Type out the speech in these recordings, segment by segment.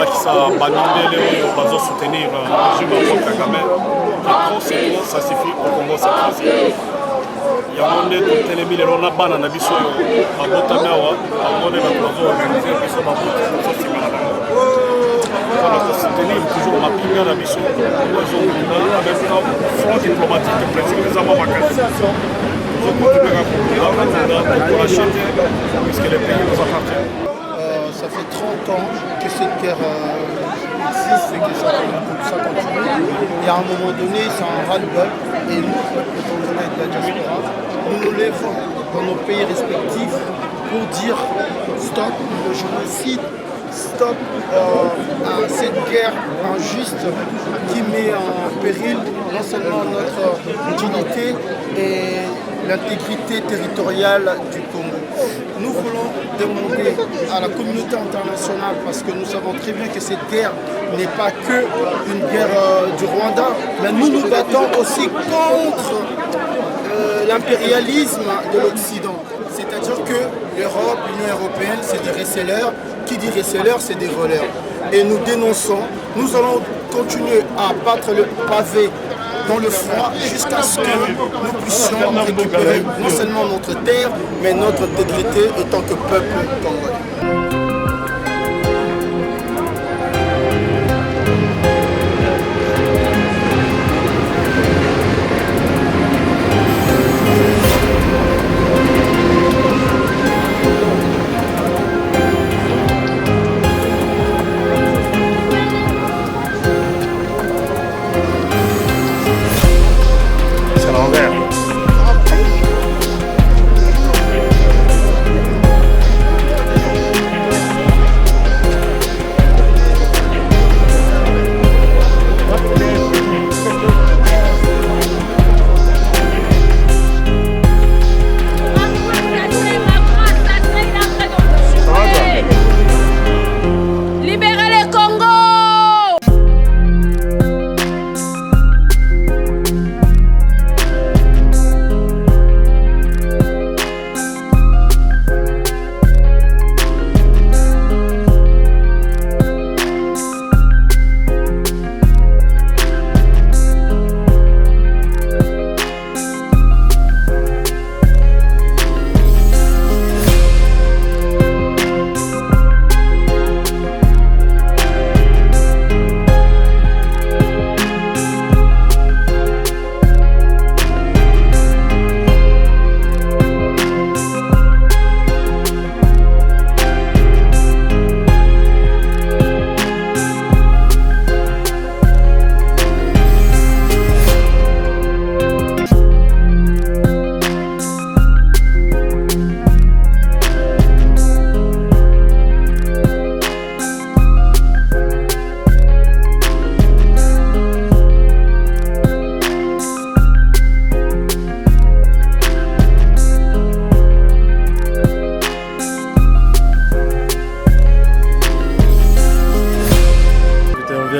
kolakisa bandindele oyo bazosoutenir régime ya Paul Kagame que trop c'est trop, ça suffit au Congo centrafrique. yango nde totelemi lelo na bana na biso oyo babotami awa bango nde bato bazoorganize biso bazosimana bango mpona kosoutenir toujours mapinga na biso ezokunda avec front diplomatique principe eza mwa makasi tozokontinue kakokunda tokolashe te puisque le pays nous appartient. Ça fait 30 ans que cette guerre existe et que ça continue. Et à un moment donné, c'est un ras-le-bol. Et nous, le Congolais de la diaspora, nous nous lèvons dans nos pays respectifs pour dire stop le génocide, stop à cette guerre injuste qui met en péril non seulement notre dignité et l'intégrité territoriale du Congo. Nous voulons demander à la communauté internationale, parce que nous savons très bien que cette guerre n'est pas que une guerre du Rwanda, mais nous nous battons aussi contre l'impérialisme de l'Occident. C'est-à-dire que l'Europe, l'Union européenne, c'est des resellers. Qui dit resellers, c'est des voleurs. Et nous dénonçons, nous allons continuer à battre le pavé dans le froid jusqu'à ce que nous puissions récupérer non seulement notre terre, mais notre intégrité en tant que peuple congolais.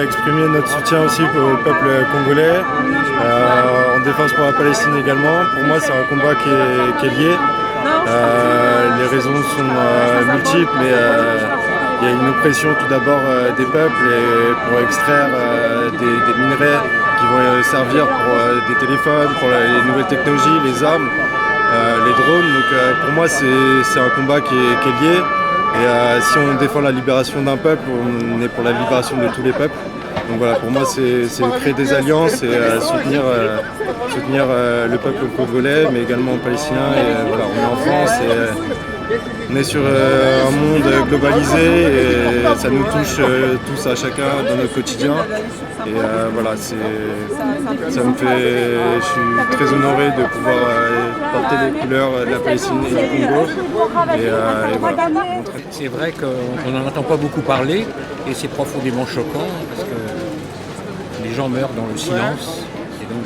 Exprimer notre soutien aussi au peuple congolais, en défense pour la Palestine également. Pour moi, c'est un combat qui est lié. Les raisons sont multiples, mais il y a une oppression tout d'abord des peuples et pour extraire des minerais qui vont servir pour des téléphones, pour les nouvelles technologies, les armes, les drones. Donc pour moi, c'est un combat qui est lié. Et si on défend la libération d'un peuple, on est pour la libération de tous les peuples. Donc voilà, pour moi, c'est créer des alliances et soutenir le peuple congolais, mais également palestinien. Et voilà, on est en France et on est sur un monde globalisé et ça nous touche tous à chacun dans notre quotidien. Et voilà, je suis très honoré de pouvoir porter les couleurs de la Palestine et du Congo. Et voilà. C'est vrai qu'on n'en entend pas beaucoup parler et c'est profondément choquant parce que les gens meurent dans le silence et donc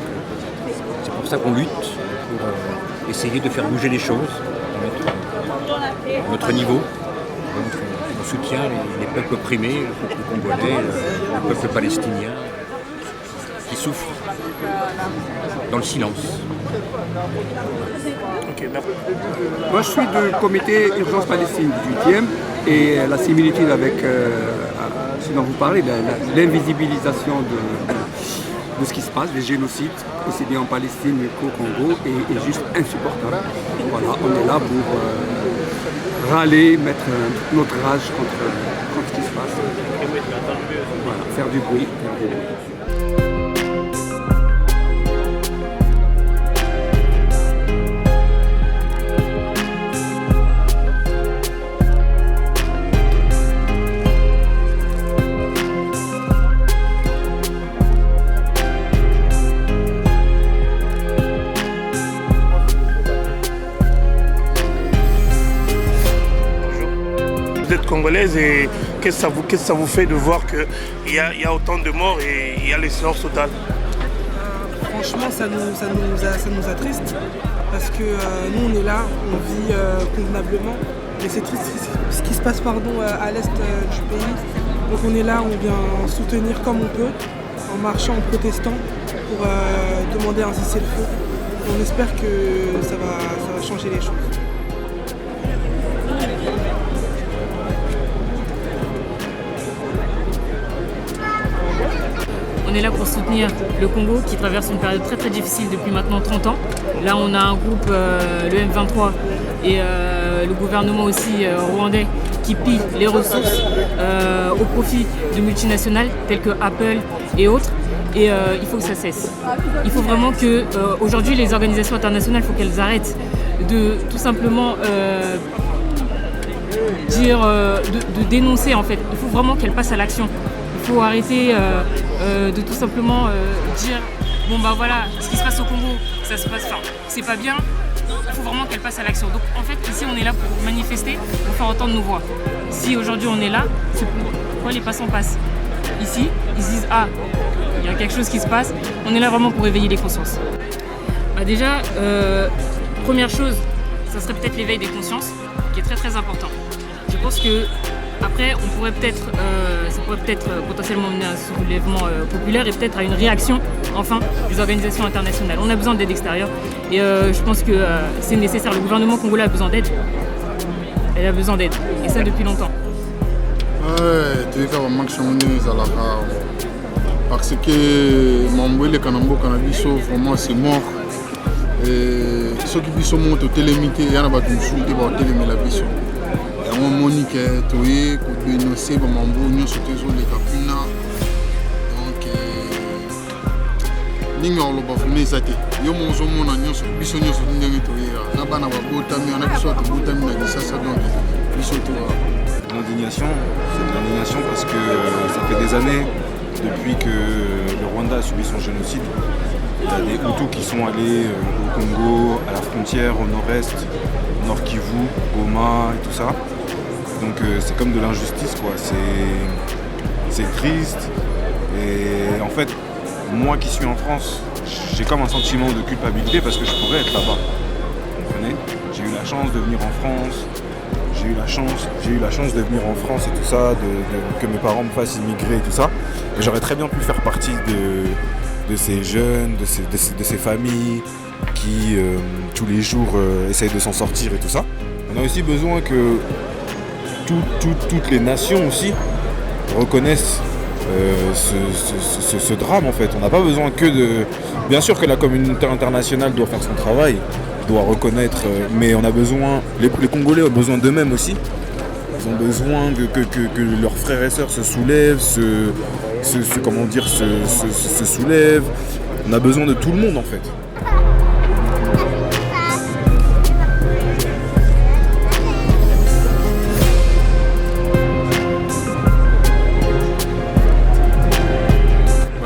c'est pour ça qu'on lutte, pour essayer de faire bouger les choses à notre niveau. Donc on soutient les peuples opprimés, le peuple congolais, le peuple palestinien qui souffrent dans le silence. Okay, moi je suis du comité Urgence Palestine 18e et la similitude avec ce dont vous parlez, l'invisibilisation de ce qui se passe, des génocides, aussi bien en Palestine qu'au Congo, est juste insupportable. Voilà, on est là pour râler, mettre notre rage contre ce qui se passe. Voilà, faire du bruit. Vous êtes congolaise et qu'est-ce que ça vous fait de voir qu'il y a autant de morts et il y a les silence total? Franchement, ça nous attriste parce que nous on est là, on vit convenablement, mais c'est triste ce qui se passe à l'est du pays. Donc on est là, on vient soutenir comme on peut, en marchant, en protestant pour demander un cessez-le-feu. On espère que ça va changer les choses. On est là pour soutenir le Congo qui traverse une période très très difficile depuis maintenant 30 ans. Là on a un groupe, le M23 et le gouvernement aussi rwandais qui pillent les ressources au profit de multinationales telles que Apple et autres. Et il faut que ça cesse. Il faut vraiment que aujourd'hui les organisations internationales, il faut qu'elles arrêtent de tout simplement de dénoncer en fait. Il faut vraiment qu'elles passent à l'action. Il faut arrêter de tout simplement dire bon bah voilà, ce qui se passe au Congo, ça se passe, enfin, c'est pas bien. Il faut vraiment qu'elle passe à l'action. Donc en fait ici on est là pour manifester, pour faire entendre nos voix. Si aujourd'hui on est là, c'est pourquoi les passants passent. Ici, ils se disent ah, il y a quelque chose qui se passe, on est là vraiment pour éveiller les consciences. Bah déjà, première chose, ça serait peut-être l'éveil des consciences, qui est très très important. Je pense que après, ça pourrait peut-être potentiellement mener à un soulèvement populaire et peut-être à une réaction, enfin, des organisations internationales. On a besoin d'aide extérieure et je pense que c'est nécessaire. Le gouvernement congolais a besoin d'aide. Elle a besoin d'aide, et ça depuis longtemps. Parce que Mambouele Kanambo Kanabiso, vraiment c'est mort. Et ceux qui sont montés au télémité, il y en a qui ont télémé la vision. On monique toye ko dénoncer bamambo nyonso tezoleka kuna donc ninga oloba funa eza te yo mozomona nyonso biso nyonso ndenge toyera na bana babotami wana biso tobotami na lisasa donc biso to l'indignation, c'est de l'indignation parce que ça fait des années depuis que le Rwanda a subi son génocide. Il y a des Hutus qui sont allés au Congo, à la frontière, au nord-est, Nord Kivu, Goma et tout ça. Donc c'est comme de l'injustice quoi, c'est triste et en fait moi qui suis en France, j'ai comme un sentiment de culpabilité parce que je pourrais être là-bas. Vous comprenez? J'ai eu la chance de venir en France, j'ai eu la chance de venir en France et tout ça, que mes parents me fassent immigrer et tout ça. Et j'aurais très bien pu faire partie de ces jeunes, de ces familles qui tous les jours essayent de s'en sortir et tout ça. On a aussi besoin que toutes les nations aussi reconnaissent ce drame en fait. On n'a pas besoin que de... Bien sûr que la communauté internationale doit faire son travail, doit reconnaître, mais on a besoin... Les Congolais ont besoin d'eux-mêmes aussi. Ils ont besoin que leurs frères et sœurs se soulèvent, se soulèvent. On a besoin de tout le monde en fait.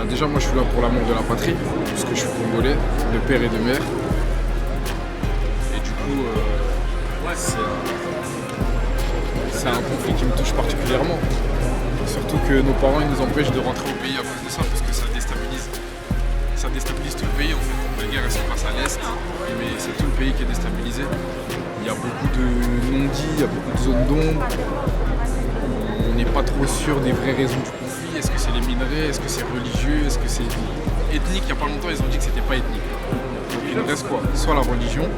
Déjà moi je suis là pour l'amour de la patrie, parce que je suis congolais, de père et de mère. Et du coup, c'est un conflit qui me touche particulièrement. Surtout que nos parents ils nous empêchent de rentrer au pays à cause de ça, parce que ça déstabilise tout le pays en fait. La guerre elle se passe à l'est, mais c'est tout le pays qui est déstabilisé. Il y a beaucoup de non-dits, il y a beaucoup de zones d'ombre. On n'est pas trop sûr des vraies raisons du conflit. Est-ce que c'est les minerais? Est-ce que c'est religieux? Est-ce que c'est ethnique? Il n'y a pas longtemps, ils ont dit que c'était pas ethnique. Donc il nous reste quoi? Soit la religion,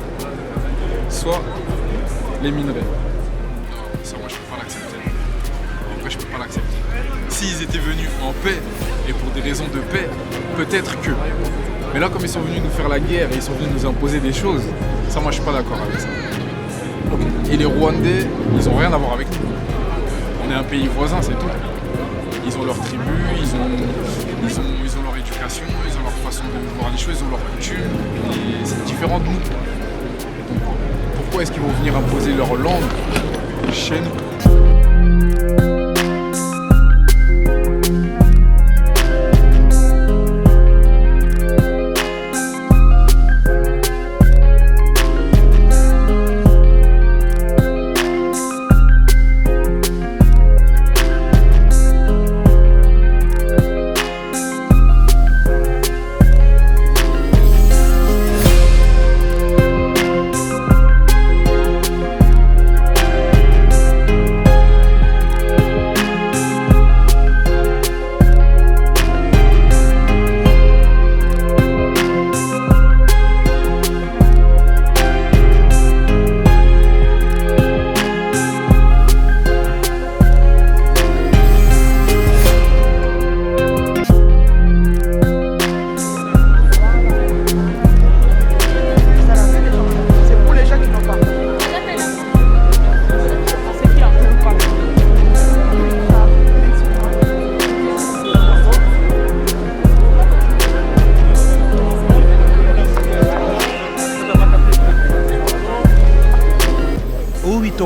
soit les minerais. Non, ça, moi, je peux pas l'accepter. En vrai, je peux pas l'accepter. s'ils étaient venus en paix et pour des raisons de paix, peut-être que. Mais là, comme ils sont venus nous faire la guerre et ils sont venus nous imposer des choses, ça, moi, je suis pas d'accord avec ça. Et les Rwandais, ils ont rien à voir avec nous. On est un pays voisin, c'est tout. Ils ont leur tribu, ils ont leur éducation, ils ont leur façon de voir les choses, ils ont leur coutume. Et c'est différent de nous. Donc, pourquoi est-ce qu'ils vont venir imposer leur langue chez nous ?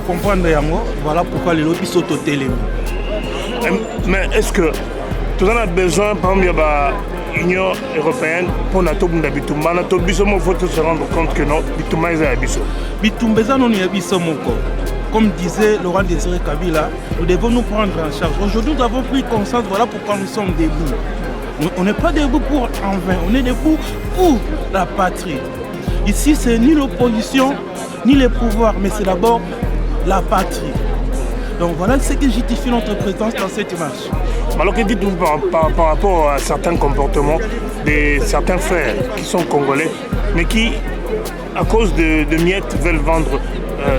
comprendre yango, voilà pourquoi les lobbies sont au télé. Mais est-ce que tu en as besoin, par exemple, l'Union européenne pour NATO Bitumba, NATO Bisomo, il faut se rendre compte que non, Bitumba est à Biso. Bitumba non est Bisomoko. Comme disait Laurent Désiré Kabila, nous devons nous prendre en charge. Aujourd'hui, nous avons pris conscience, voilà pourquoi nous sommes debout. On n'est pas debout pour en vain, on est debout pour la patrie. Ici, c'est ni l'opposition, ni les pouvoirs, mais c'est d'abord la patrie. Donc voilà ce qui justifie notre présence dans cette marche. Alors que dites-vous par rapport à certains comportements de certains frères qui sont congolais, mais qui, à cause de miettes, veulent vendre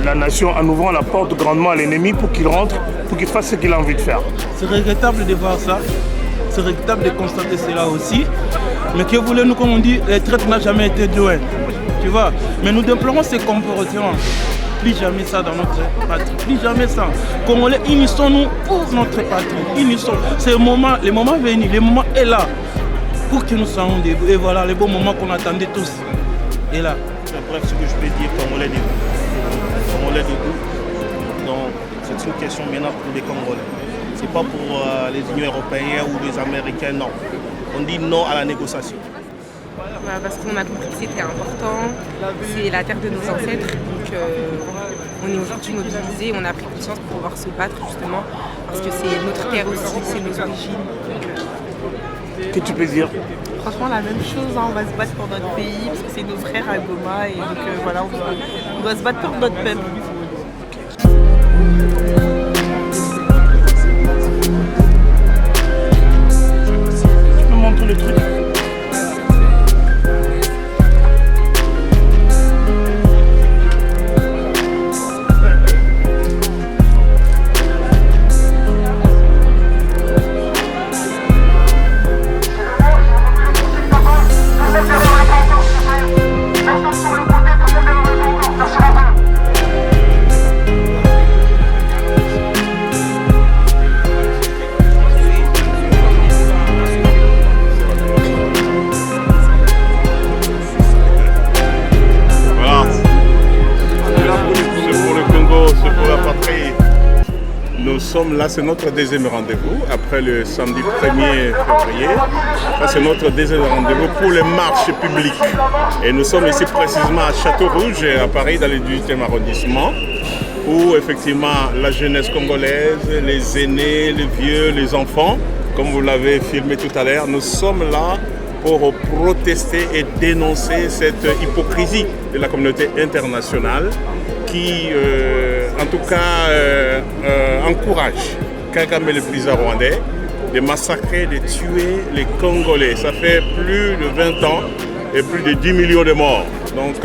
la nation en ouvrant la porte grandement à l'ennemi pour qu'il rentre, pour qu'il fasse ce qu'il a envie de faire. C'est regrettable de voir ça. C'est regrettable de constater cela aussi. Mais que voulez-nous, comme on dit, les traîtres n'ont jamais été doués. Tu vois. Mais nous déplorons ces comportements. Plus jamais ça dans notre patrie. Plus jamais ça. Congolais, unissons-nous pour notre patrie. Unissons. C'est le moment venu. Le moment est là. Pour que nous soyons debout. Et voilà, le bon moment qu'on attendait tous. Et là. Bref, ce que je peux dire, Congolais debout. Congolais debout. Donc, c'est une question maintenant pour les Congolais. Ce n'est pas pour les Unions européennes ou les Américains, non. On dit non à la négociation. Parce qu'on a compris que c'était important, c'est la terre de nos ancêtres, donc on est aujourd'hui mobilisés, on a pris conscience pour pouvoir se battre justement, parce que c'est notre terre aussi, c'est nos origines. Qu'est-ce que tu peux dire? Franchement, la même chose, hein, on va se battre pour notre pays, parce que c'est nos frères à Goma, et donc voilà, on doit se battre pour notre peuple. Tu peux montrer le truc? Là, c'est notre deuxième rendez-vous, après le samedi 1er février. Là, c'est notre deuxième rendez-vous pour les marches publiques. Et nous sommes ici précisément à Château-Rouge, à Paris, dans le 18e arrondissement, où effectivement la jeunesse congolaise, les aînés, les vieux, les enfants, comme vous l'avez filmé tout à l'heure, nous sommes là pour protester et dénoncer cette hypocrisie de la communauté internationale qui, en tout cas, encourage Kagame le président rwandais de massacrer, de tuer les Congolais. Ça fait plus de 20 ans et plus de 10 millions de morts. Donc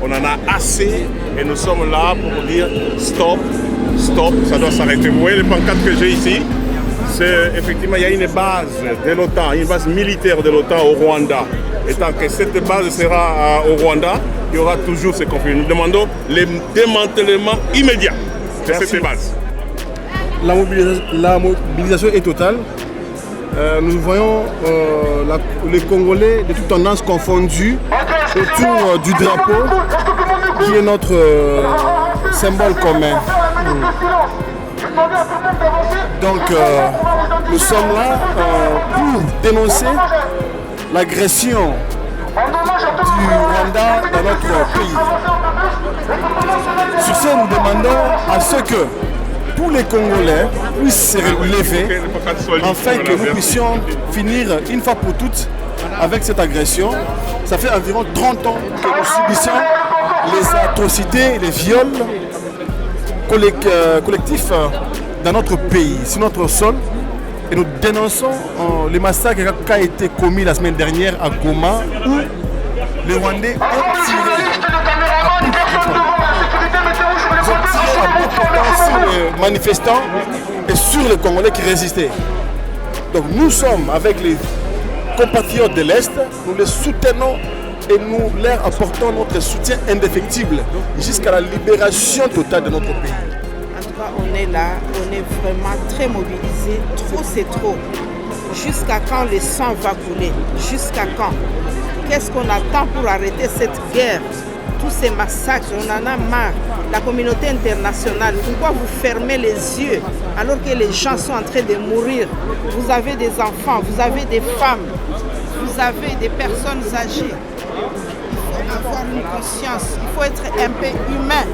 on en a assez et nous sommes là pour dire stop, stop, ça doit s'arrêter. Vous voyez les pancartes que j'ai ici? c'est effectivement, il y a une base de l'OTAN, une base militaire de l'OTAN au Rwanda. Et tant que cette base sera au Rwanda, il y aura toujours ces conflits. Nous demandons le démantèlement immédiat de cette base. La mobilisation est totale. Nous voyons les Congolais de toutes tendances confondues autour du drapeau qui est notre symbole commun. Donc nous sommes là pour dénoncer l'agression du Rwanda dans notre pays. Sur ce, nous demandons à ce que tous les Congolais puissent se relever afin que nous puissions finir une fois pour toutes avec cette agression. Ça fait environ 30 ans que nous subissons les atrocités et les viols collectifs dans notre pays, sur notre sol. Et nous dénonçons les massacres qui ont été commis la semaine dernière à Goma, où les Rwandais ont tiré à bout portant sur les manifestants et sur les Congolais qui résistaient. Donc nous sommes avec les compatriotes de l'Est, nous les soutenons et nous leur apportons notre soutien indéfectible jusqu'à la libération totale de notre pays. En tout cas, on est là, on est vraiment très mobilisés. Trop, c'est trop. Jusqu'à quand le sang va couler? Jusqu'à quand? Qu'est-ce qu'on attend pour arrêter cette guerre? Tous ces massacres, on en a marre. La communauté internationale, pourquoi vous fermez les yeux alors que les gens sont en train de mourir? Vous avez des enfants, vous avez des femmes, vous avez des personnes âgées. Il faut avoir une conscience, il faut être un peu humain.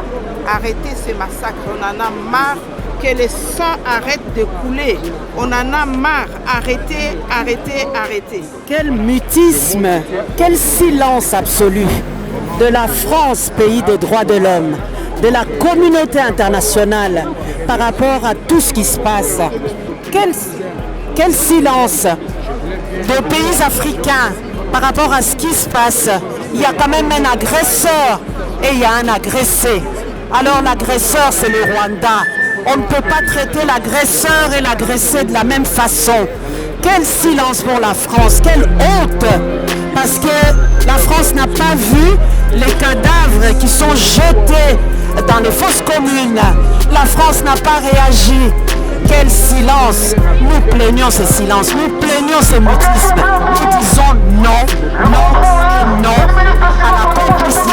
Arrêtez ces massacres, on en a marre que le sang arrête de couler. On en a marre, arrêtez, arrêtez, arrêtez. Quel mutisme, quel silence absolu de la France, pays des droits de l'homme, de la communauté internationale par rapport à tout ce qui se passe. Quel silence des pays africains par rapport à ce qui se passe. Il y a quand même un agresseur et il y a un agressé. Alors l'agresseur, c'est le Rwanda. On ne peut pas traiter l'agresseur et l'agressé de la même façon. Quel silence pour la France, quelle honte! Parce que la France n'a pas vu les cadavres qui sont jetés dans les fosses communes. La France n'a pas réagi. Quel silence! Nous plaignons ce silence, nous plaignons ce mutisme. Nous disons non, non, non à la complicité.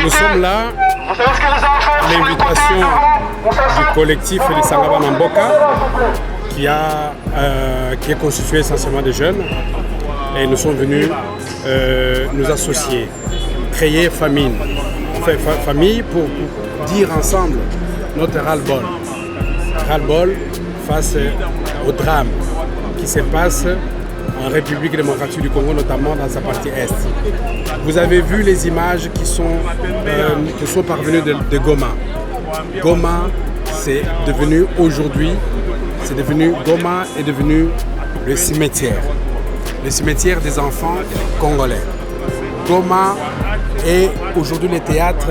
Nous sommes là à l'invitation du collectif Lisangaba Mamboka qui est constitué essentiellement de jeunes et nous sommes venus nous associer, créer famille pour dire ensemble notre ras-le-bol. Ras-le-bol face au drame qui se passe en République démocratique du Congo, notamment dans sa partie Est. Vous avez vu les images qui sont parvenues de Goma. Goma, c'est devenu aujourd'hui, Goma est devenu le cimetière des enfants congolais. Goma est aujourd'hui le théâtre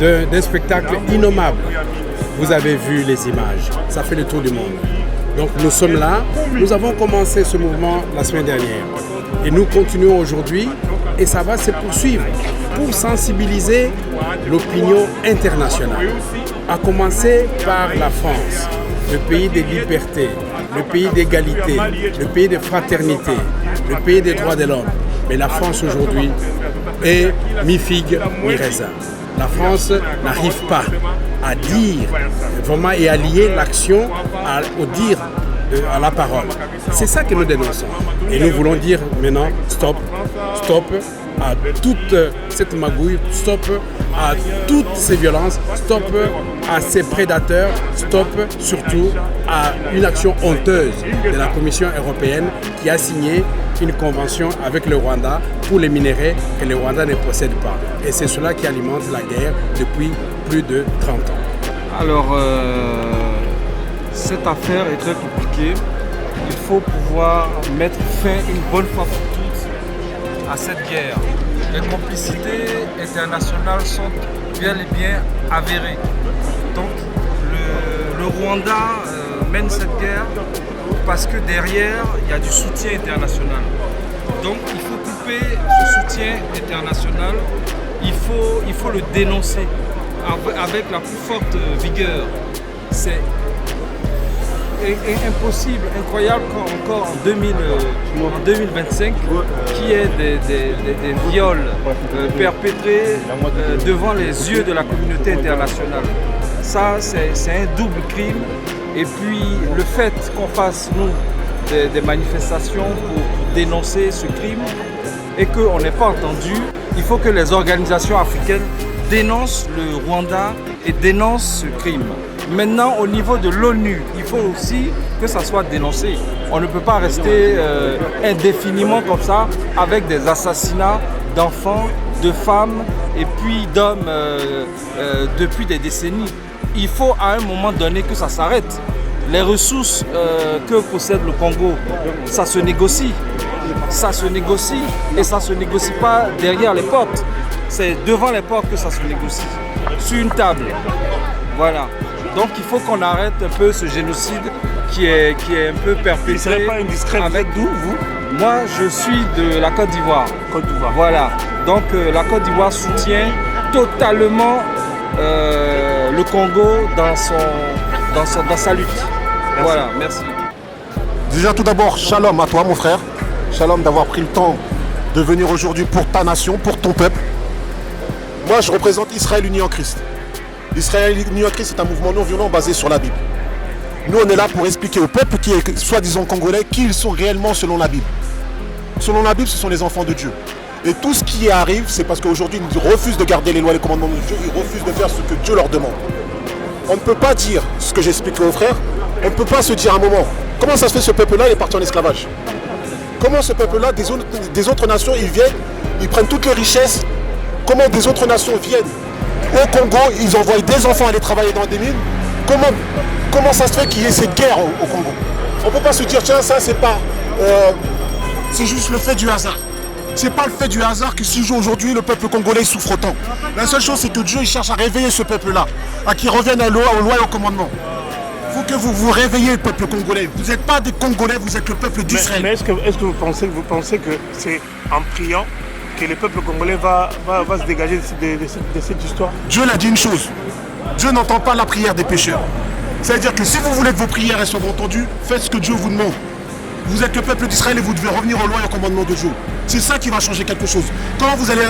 d'un spectacle innommable. Vous avez vu les images, ça fait le tour du monde. Donc nous sommes là, nous avons commencé ce mouvement la semaine dernière et nous continuons aujourd'hui et ça va se poursuivre pour sensibiliser l'opinion internationale, à commencer par la France. le pays des libertés, le pays d'égalité, le pays de fraternité, le pays des droits de l'homme. Mais la France aujourd'hui est mi-figue, mi-raisin. La France n'arrive pas à dire vraiment et à lier l'action au dire, à la parole. C'est ça que nous dénonçons. Et nous voulons dire maintenant stop, stop à toute cette magouille, stop à toutes ces violences, stop à ces prédateurs, stop surtout à une action honteuse de la Commission européenne qui a signé une convention avec le Rwanda pour les minerais que le Rwanda ne possède pas. Et c'est cela qui alimente la guerre depuis plus de 30 ans. Alors, cette affaire est très compliquée. Il faut pouvoir mettre fin une bonne fois pour toutes à cette guerre. Les complicités internationales sont bien et bien avérées. Donc le Rwanda mène cette guerre parce que derrière, il y a du soutien international. Donc il faut couper ce soutien international, il faut le dénoncer avec la plus forte vigueur. C'est impossible, incroyable qu'encore en 2025, qu'il y ait des viols perpétrés devant les yeux de la communauté internationale. Ça, c'est un double crime. Et puis, le fait qu'on fasse, nous, des manifestations pour dénoncer ce crime et qu'on n'ait pas entendu, il faut que les organisations africaines dénoncent le Rwanda et dénoncent ce crime. Maintenant, au niveau de l'ONU, il faut aussi que ça soit dénoncé. On ne peut pas rester indéfiniment comme ça avec des assassinats d'enfants, de femmes et puis d'hommes depuis des décennies. Il faut à un moment donné que ça s'arrête. Les ressources que possède le Congo, ça se négocie. Ça se négocie et ça ne se négocie pas derrière les portes. C'est devant les portes que ça se négocie. Sur une table. Voilà. Donc il faut qu'on arrête un peu ce génocide qui est un peu perpétré. Ce serait pas indiscret avec d'où vous? Moi je suis de la Côte d'Ivoire. Côte d'Ivoire. Voilà. Donc la Côte d'Ivoire soutient totalement le Congo dans sa lutte. Merci. Voilà, merci. Déjà tout d'abord, shalom à toi mon frère. Shalom d'avoir pris le temps de venir aujourd'hui pour ta nation, pour ton peuple. Moi je représente Israël Uni en Christ. Israël Uni en Christ est un mouvement non violent basé sur la Bible. Nous on est là pour expliquer au peuple qui est soi-disant congolais qui ils sont réellement selon la Bible. Selon la Bible, ce sont les enfants de Dieu. Et tout ce qui arrive, c'est parce qu'aujourd'hui ils refusent de garder les lois et les commandements de Dieu, ils refusent de faire ce que Dieu leur demande. On ne peut pas dire ce que j'expliquais aux frères, on ne peut pas se dire à un moment, comment ça se fait ce peuple-là est parti en esclavage? Comment ce peuple-là, des autres nations, ils viennent, ils prennent toutes les richesses, comment des autres nations viennent au Congo, ils envoient des enfants aller travailler dans des mines, comment ça se fait qu'il y ait cette guerre au Congo? On ne peut pas se dire, tiens, ça c'est pas, c'est juste le fait du hasard. C'est pas le fait du hasard que si aujourd'hui le peuple congolais souffre autant. La seule chose c'est que Dieu il cherche à réveiller ce peuple-là, à qu'il revienne aux lois et aux commandements. Il faut que vous vous réveillez le peuple congolais. Vous n'êtes pas des Congolais, vous êtes le peuple d'Israël. Mais est-ce que vous pensez que c'est en priant que le peuple congolais va se dégager de cette histoire? Dieu l'a dit une chose. Dieu n'entend pas la prière des pécheurs. C'est-à-dire que si vous voulez que vos prières soient entendues, faites ce que Dieu vous demande. Vous êtes le peuple d'Israël et vous devez revenir aux lois et aux commandements de Dieu. C'est ça qui va changer quelque chose. Quand vous allez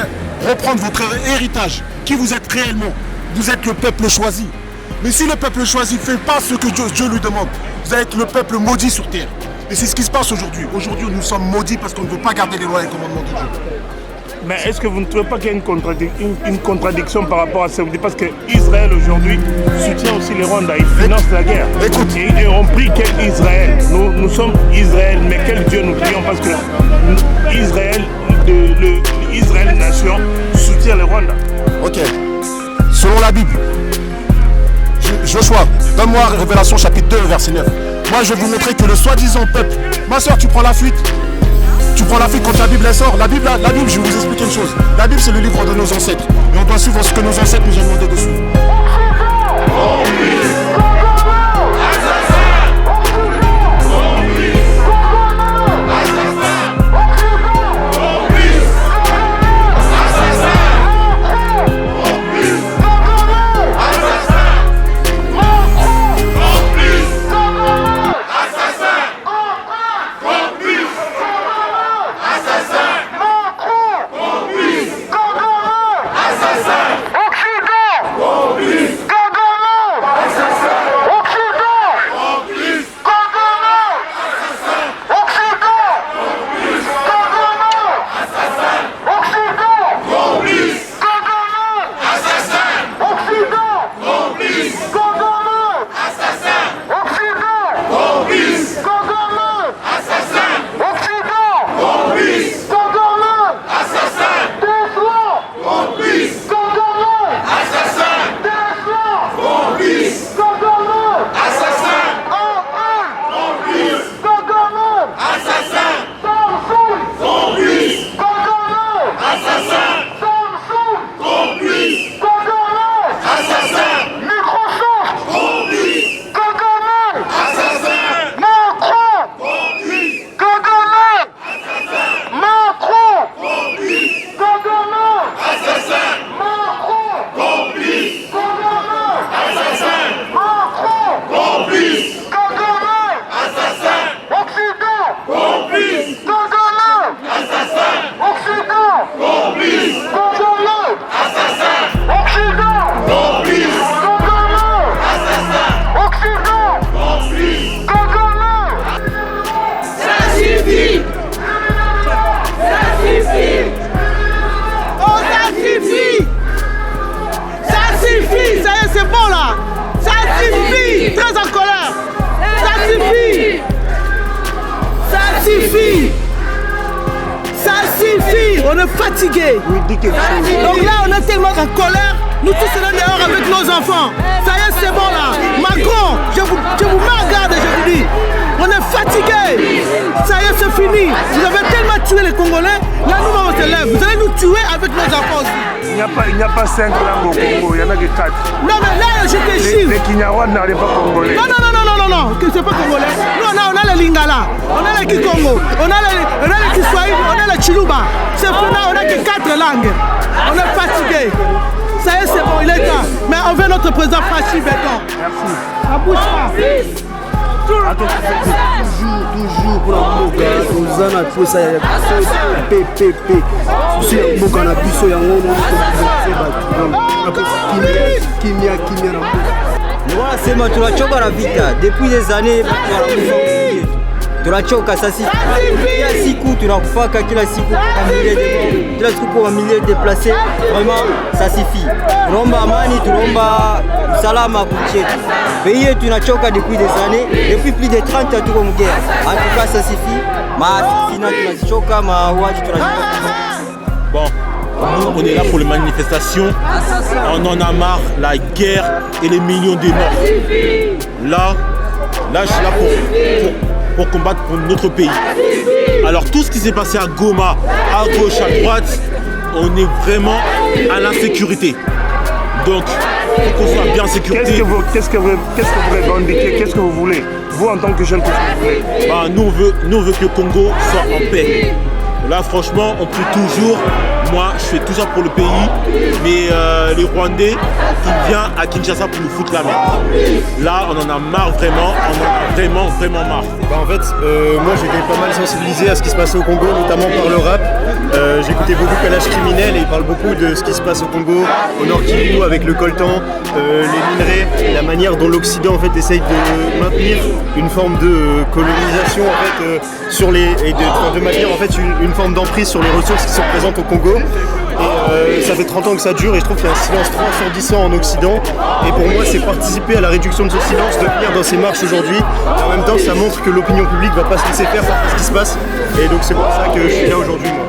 reprendre votre héritage, qui vous êtes réellement, vous êtes le peuple choisi. Mais si le peuple choisi ne fait pas ce que Dieu lui demande, vous allez être le peuple maudit sur terre. Et c'est ce qui se passe aujourd'hui. Aujourd'hui, nous sommes maudits parce qu'on ne veut pas garder les lois et les commandements de Dieu. Mais est-ce que vous ne trouvez pas qu'il y a une contradiction par rapport à ça? Parce que Israël aujourd'hui soutient aussi les Rwandais, ils financent la guerre. Écoute. Et on prie quel Israël? Nous sommes Israël, mais quel Dieu nous prions? Parce que Israël, l'Israël nation, soutient les Rwandais. Ok. Selon la Bible, Joshua, donne-moi Révélation chapitre 2, verset 9. Moi je vais vous montrer que le soi-disant peuple, ma soeur tu prends la fuite. Tu prends la fuite quand la Bible elle sort. La Bible, je vais vous expliquer une chose. La Bible, c'est le livre de nos ancêtres. Et on doit suivre ce que nos ancêtres nous ont demandé de suivre. est fatigué. Donc là, on est tellement en colère. Nous tous sommes dehors avec nos enfants. Ça y est, c'est bon là. Macron, je vous mets en garde, je vous dis. On est fatigué. Ça y est, c'est fini. Vous avez tellement tué les Congolais. Là, nous, on se lève. Vous allez nous tuer avec nos enfants aussi. Il n'y a pas 5 langues au Congo, il n'y en a que 4. Non, mais là, je te chiffre. Les Kinyarwanda n'arrivent pas congolais. Non, que c'est pas congolais. Nous, on a les Lingala, on a les Kikongo, on a les Kiswahili, on a les Chiluba. C'est pour là, on n'a que 4 langues. On est fatigué. Ça y est, c'est bon, il est temps. Mais on veut notre président Fachi Béton. Merci. Ça bouge pas. Toujours pour la moga, nous en tout ça, PPP. Si moga na biso yango, kimia. Voilà, c'est moi, tunachoka na vita depuis des années. Tunachoka sasa, kila siku tunakufaka, kila siku kwa milieu déplacés. Vraiment, ça suffit. Tunaomba amani, tunaomba usalama kuchetu. Pays tunachoka depuis des années, depuis plus de 30 ans tuko en guerre. En tout cas, ça suffit. Maafina tunachoka, mauaji tunachoka. Bon, nous on est là pour les manifestations. On en a marre, la guerre et les millions de morts. Là, je suis là pour combattre pour notre pays. Alors tout ce qui s'est passé à Goma, à gauche, à droite, on est vraiment à l'insécurité. Donc, il faut qu'on soit bien en sécurité. Qu'est-ce que vous revendiquez? Qu'est-ce que vous voulez? Vous, en tant que jeune, qu'est-ce que vous voulez? Bah, nous, on veut que le Congo soit en paix. Là, franchement, on prie toujours. Moi, je fais tout ça pour le pays. Mais les Rwandais, ils viennent à Kinshasa pour nous foutre la merde. Là, on en a marre vraiment. On en a vraiment marre. Bah, en fait, moi, j'étais pas mal sensibilisé à ce qui se passait au Congo, notamment par le rap. J'écoutais beaucoup Kalash Criminel et il parle beaucoup de ce qui se passe au Congo, au Nord Kivu, avec le coltan, les minerais, la manière dont l'Occident en fait essaye de maintenir une forme de colonisation en fait sur les et de maintenir en fait une forme d'emprise sur les ressources qui sont présentes au Congo. Et ça fait 30 ans que ça dure et je trouve qu'il y a un silence trop assourdissant en Occident. Et pour moi, c'est participer à la réduction de ce silence, de venir dans ces marches aujourd'hui. Et en même temps, ça montre que l'opinion publique ne va pas se laisser faire par ce qui se passe. Et donc c'est pour ça que je suis là aujourd'hui, moi.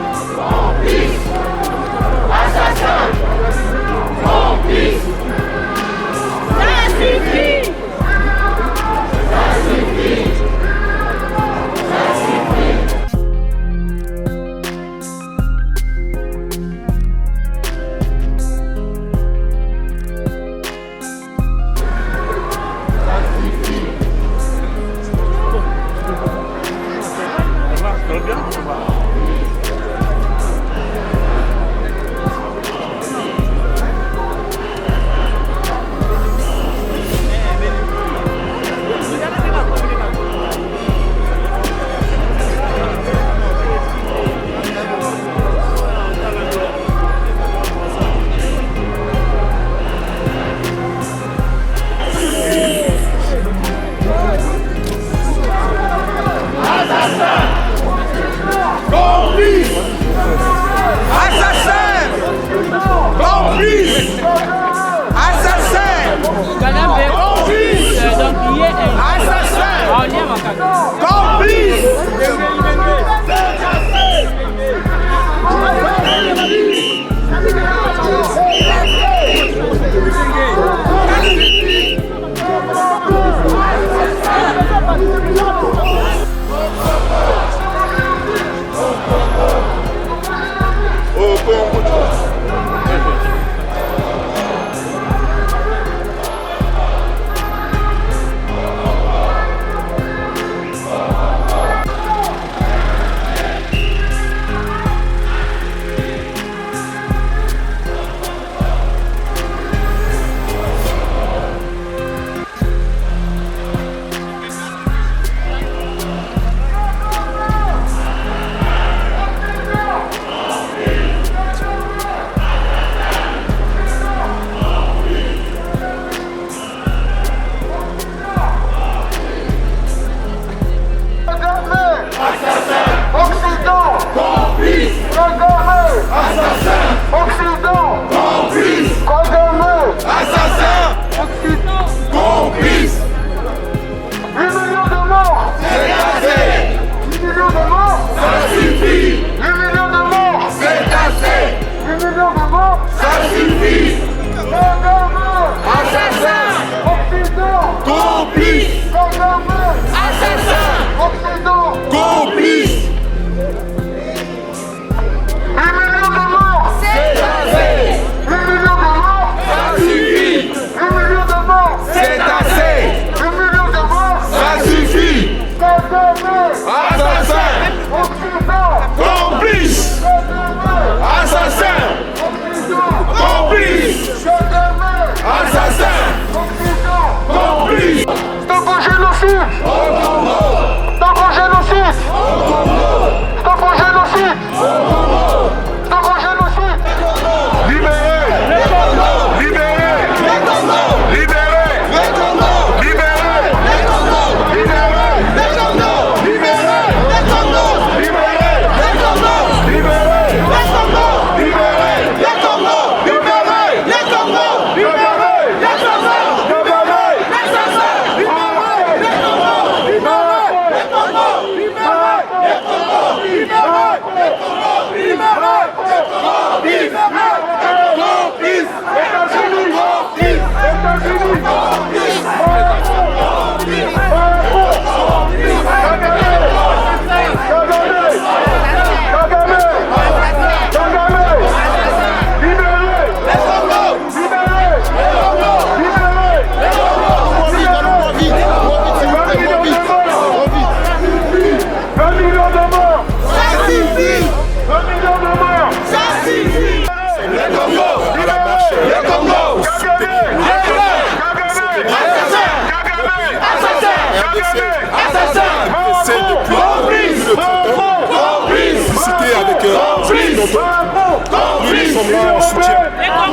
grand soutien à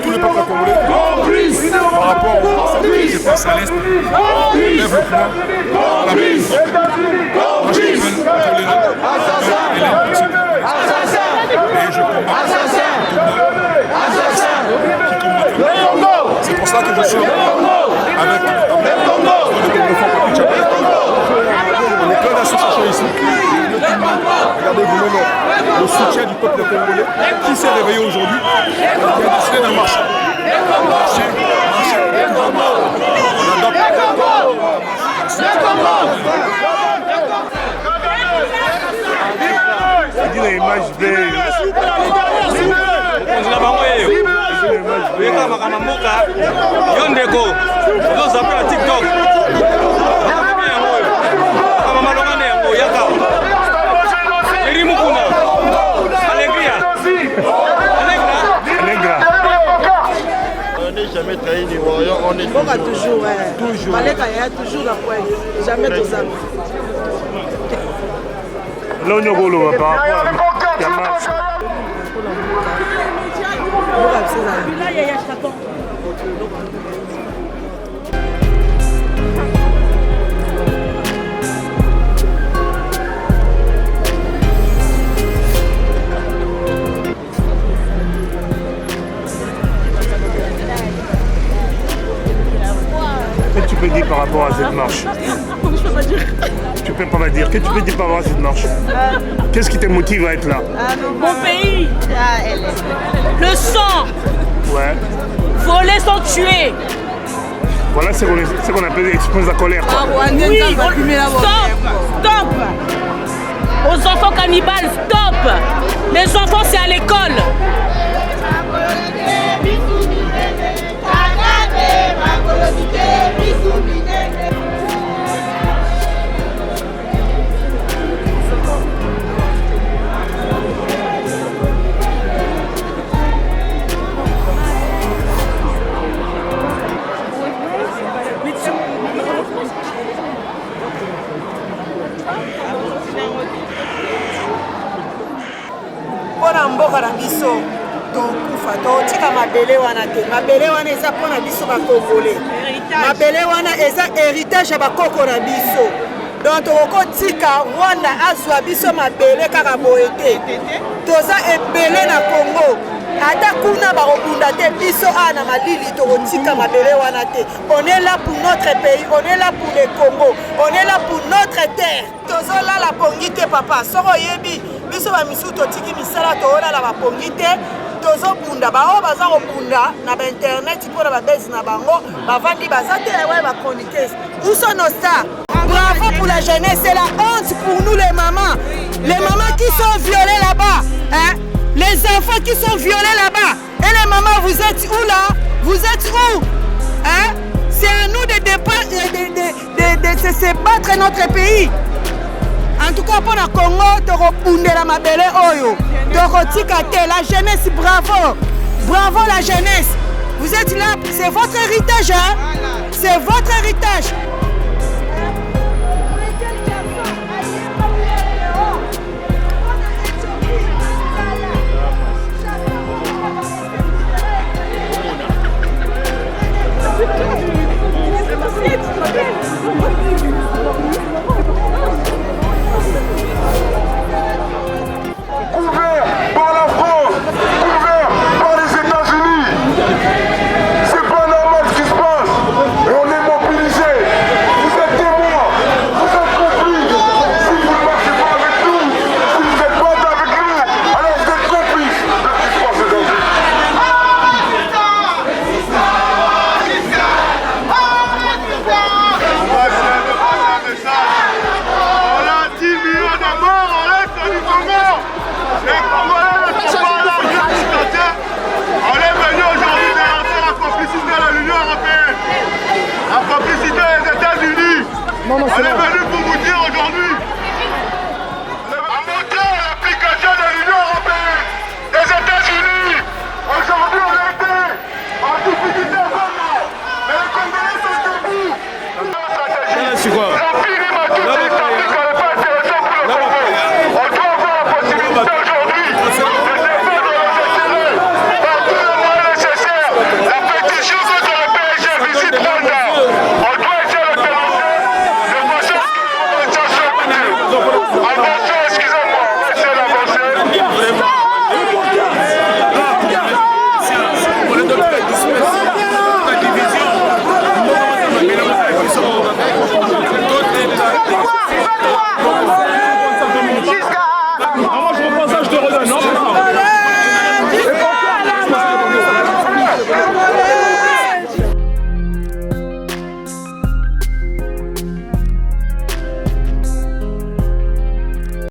tout le peuple congolais par rapport au massacre qui se passe à l'Est. On lève le point à la paix. Moi, je suis intolérant et l'impossible. Et je combats c'est pour ça que je suis avec le on est plein d'associations ici. Regardez vous-même le soutien du peuple congolais qui s'est réveillé aujourd'hui et qui a décidé de marcher. C'est une image belle. Weka makama mboka yo ndeko ozozapela TikTok kama malongane yango yaka eri mukuna alegria On n'est jamais trahi ni warrior, on est toujours. Toujours. Maleka ya toujours la pointe. Jamais tous amis. Là on est golo par rapport à match. Qu'est-ce que tu peux dire par rapport à cette marche? Je peux pas dire. Tu peux pas me dire. Qu'est-ce que tu peux dire par rapport à cette marche? Qu'est-ce qui te motive à être là? Mon pays. Le sang. Ouais. Voler sans tuer. Voilà ce qu'on appelle l'expression de la colère. Oui, stop. Aux enfants cannibales, stop. Les enfants, c'est à l'école. mpona mboka na biso tokufa totika mabele wana te mabele wana eza mpona biso bakongole mabele wana eza héritage ya bakoko na biso donc tokotika rwanda azwa biso mabele kaka boye te toza ebele na congo ata kuna bakobunda te biso awa na malili tokotika mabele wana te on est là pour notre pays on est là pour le Congo on est là pour notre terre tozolala pongi te papa soko oyebi biso bamisu totiki misala toolala bapongi te tozobunda bao baza kobunda na bainternet mpona babezi na bango bavandi baza te ewe bachroniqueuse où sont nos stars? Bravo pour la jeunesse, c'est la honte pour nous les mamans qui sont violées là-bas hein? Les enfants qui sont violés là-bas et les mamans vous êtes où là? Vous êtes où hein? C'est à nous de se battre notre pays. En tout cas, pour le Congo, tokobundela mabele oyo. Tokotika te, la jeunesse, bravo. Bravo la jeunesse. Vous êtes là, c'est votre héritage, hein? C'est votre héritage. C'est